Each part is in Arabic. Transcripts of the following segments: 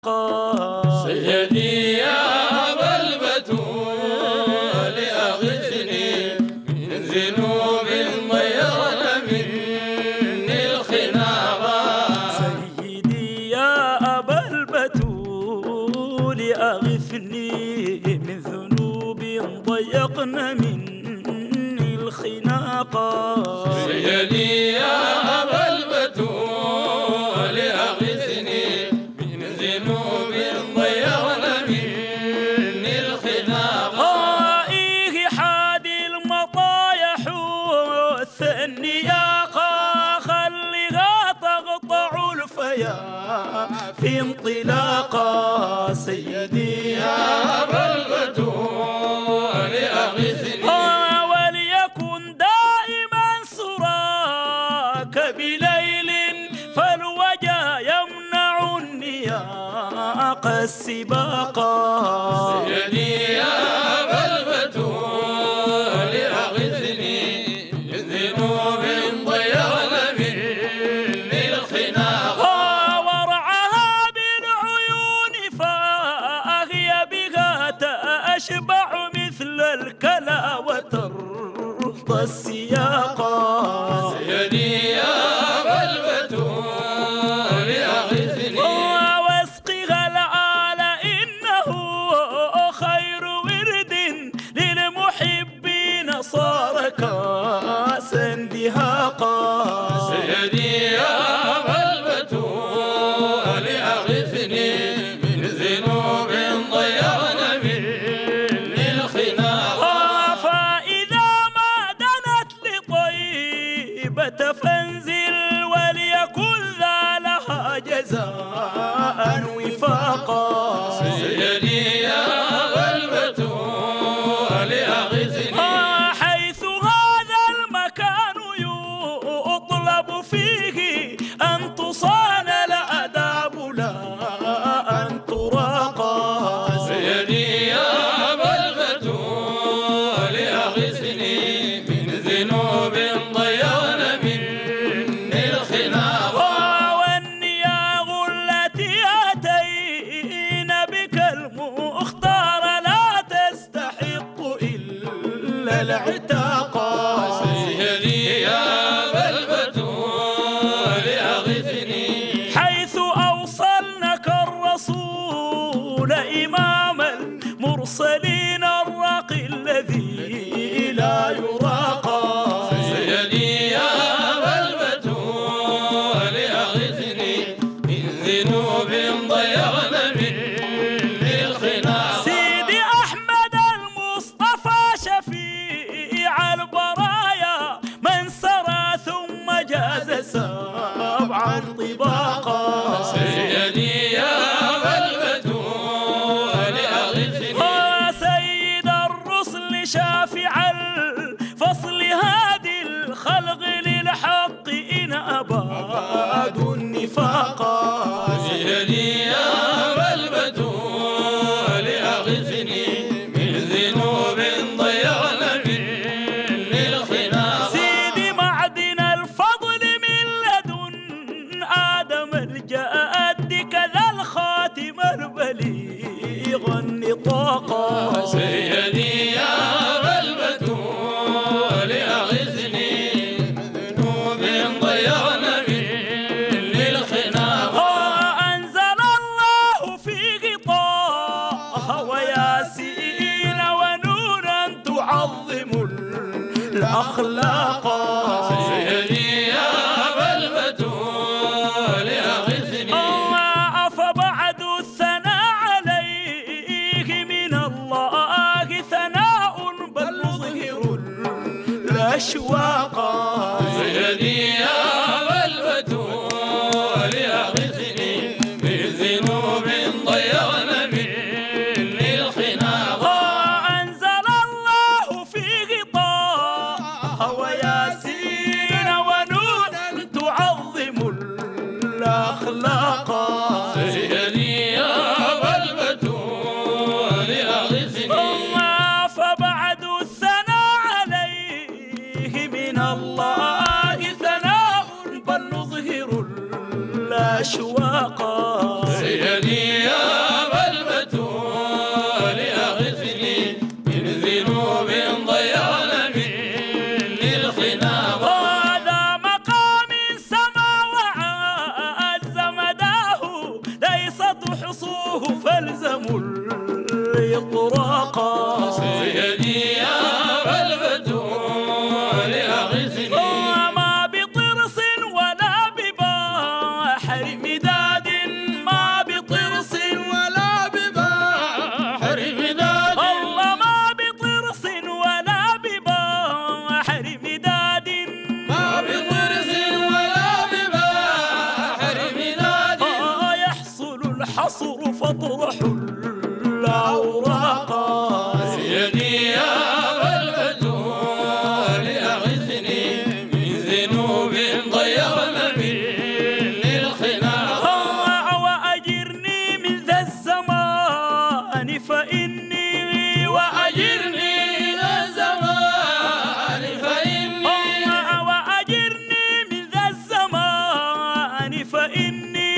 سيدي يا أبا البتول أغثني من ذنوب ضيعن مني الخناقا. سيدي يا أبا البتول أغثني من ذنوب ضيقن مني الخناقا. سيدي يا أبا البتول أغثني من ذنوب ضيعن مني الخناقا. إيه حادي المطايا حوث النياقا، خليها تقطع الفيا في انطلاقا. سيدي يا أبا البتول أغثني وليكن دائما سراك بليل، فالوجا يمنع النياق السباقا. سيدي يا أبا البتول أغثني من ذنوب ضيعن مني الخناقا. ورعاها بالعيون فهي بها تشبع مثل الكلا وترضى السياقا. سيدي يا أبا البتول أغثني واسقها الآل إنه خير ورد للمحبين صار كاسا دهاقا. سيدي يا أبا البتول أغثني من ذنوب ضيعن مني الخناقا. فإذا ما دنت لطيبة فانزل، وليكن ذا لها جزاء وفاقا. سيدي يا أبا البتول أغثني حيث هذا المكان يطلب فيه أن تصان الآداب لا أن تراقى. سيدي يا أبا البتول أغثني من ذنوب ضيعن مني الخناقا. والنياغ التي أتينا بك المختار لا تستحق إلا العتاقا. سيدي يا أبا البتول أغثني حيث أوصلنك الرسول إمام المرسلين الراقي الذي لا يراقى. سيدي يا أبا البتول أغثني من ذنوب ضيعن مني الخناقا. سيدي أحمد المصطفى شفيع البرايا من سرى ثم جاز سبعا طباقا. سيدي يا أبا البتول أغثني سيد الرسل شافع الفصل هادي الخلق للحق إن أبادوا النفاقا. سيدي يا أبا البتول أغثني من ذنوب ضيعن مني الخناقا. سيدي معدن الفضل من لدن آدم الجاد، كذا الخاتم البليغ النطاقا. سيدي يا أبا البتول أغثني من ذنوب ضيعن مني الخناقا. أنزل الله في غطاها وياسين ونونا تعظم الأخلاق. سيدي يا أبا البتول أغثني أفبعد الثناء عليه من الله ثناء بل نظهر الأشواق. سيدي يا أبا البتول أغثني من ذنوب ضيعن مني الخناقا. أنزل الله في غطاها وياسين ونونا تعظم الأخلاق. سيدي يا أبا البتول أغثني فبعد الثناء عليه من تحصوه فالزموا الإطراقا. سيدي يا أبا البتول أغثني ما بطرس ولا ببحر مداد، ما بطرس ولا ببحر مداد، الله ما بطرس ولا ببحر مداد، ما بطرس ولا ببحر مداد، يحصل الحصر فاطرحوا الأوراقا. سيدي يا أبا البتول أغثني من ذنوب ضيعن للخناق، وأجرني من ذا الزمان فإني، وأجرني ذا الزمان فإني، وأجرني من ذا الزمان فإني،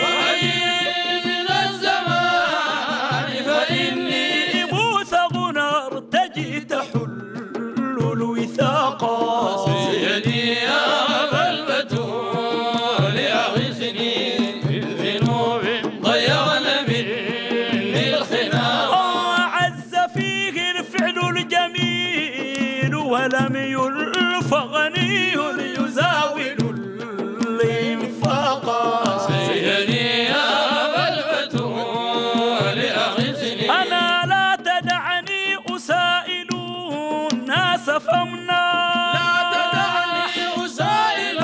وأجرني ذا الزمان فإني، موثق ارتجي تحل الوثاقا. سيدي يا أبا البتول أغثني من ذنوب ضيعن للخناق، عز فيه الفعل الجميل ولم يلف غني يزاول الإنفاقا. سيدي يا أبا البتول أغثني أنا لا تدعني أسائل الناس فامنا، لا تدعني أسائل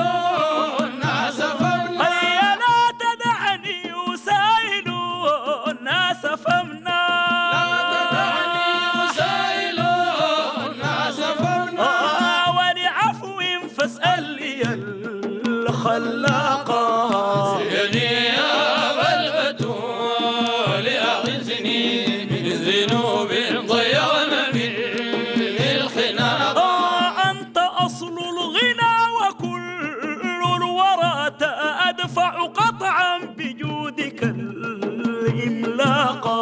الناس فمنا، هيا لا تدعني أسائل الناس فامنا، لا تدعني أسائل الناس فمنا، ولعفو فاسأل لي الخلاقا. سيدي يا أبا البتول أغثني من ذنوب ضيعن للخناق، أنت أصل الغنى وكل الورى أدفع قطعا بجودك الإملاقا.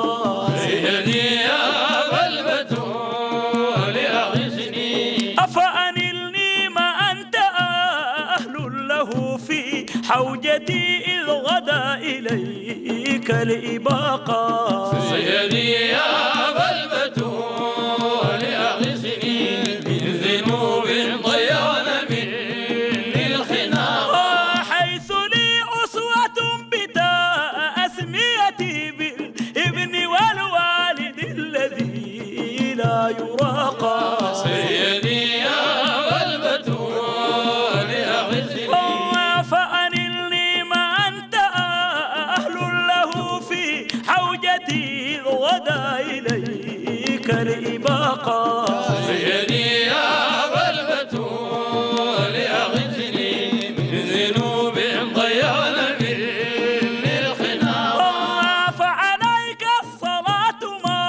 سيدي يا أبا البتول أغثني أفأنلني ما أنت أهل له في حوجتي إذ غدا إليك الإباقا. سيدي يا أبا البتول أغثني من ذنوب ضيعن للخناق، حيث لي أسوة بتأسميتي بالابن والوالد الذي لا يراقى. سيدي يا أبا البتول أغثني فأنلني ما أنت أهل له في حوجتي إذ غدا إليك الإباقا. سيدي يا أبا البتول أغثني من ذنوب ضيعن للخناق، فعليك الصلاة ما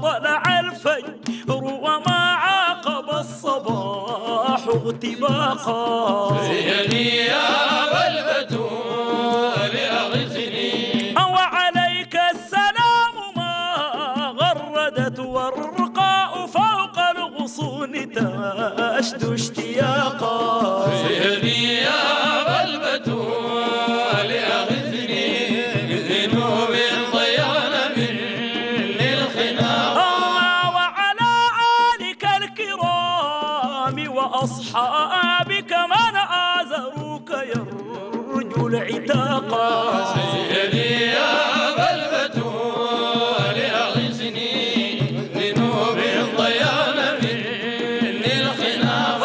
طلع الفجر وما عاقب الصباح اغتباقا. سيدي يا أبا البتول أغثني وعليك السلام ما غردت والرقاء فوق الغصون تشدو اشتياقا. سيدي يا أبا البتول أغثني من ذنوب ضيعن للخناق، وعلى آلك الكرام وأصحابك من آزروك يرجو العتاقا. سيدي يا أبا البتول أغثني من ذنوب ضيعن للخناق،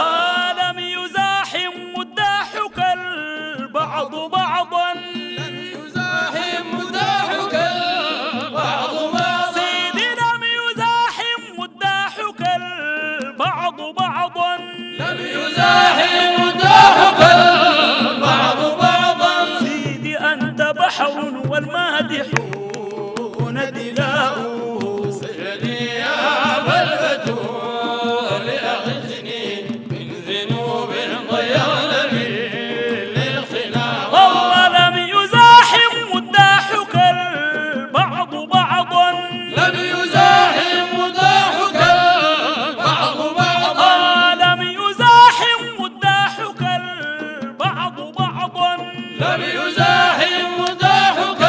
لم يزاحم مداحك البعض بعضا، لم يزاحم مداحك البعض بعضا، سيدي لم يزاحم مداحك البعض بعضا، لم يزاحم مداحك البعض بعضا، سيدي أنت بحر والمادحون دلاء. سيدي يا أبا البتول أغثني من ذنوب ضيعن للخناق، والله لم يزاحم مداحك البعض بعضا، لم يزاحم مداحك البعض بعضا، لم يزاحم مداحك البعض بعضا، لم يزاحم مداحك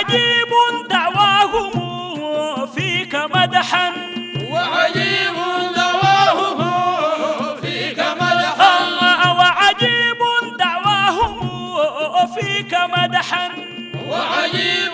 وعجيب دعواهم فيك مدحا وعجيب دعواهم فيك مدحا وعجيب دعواهم فيك مدحا وعجيب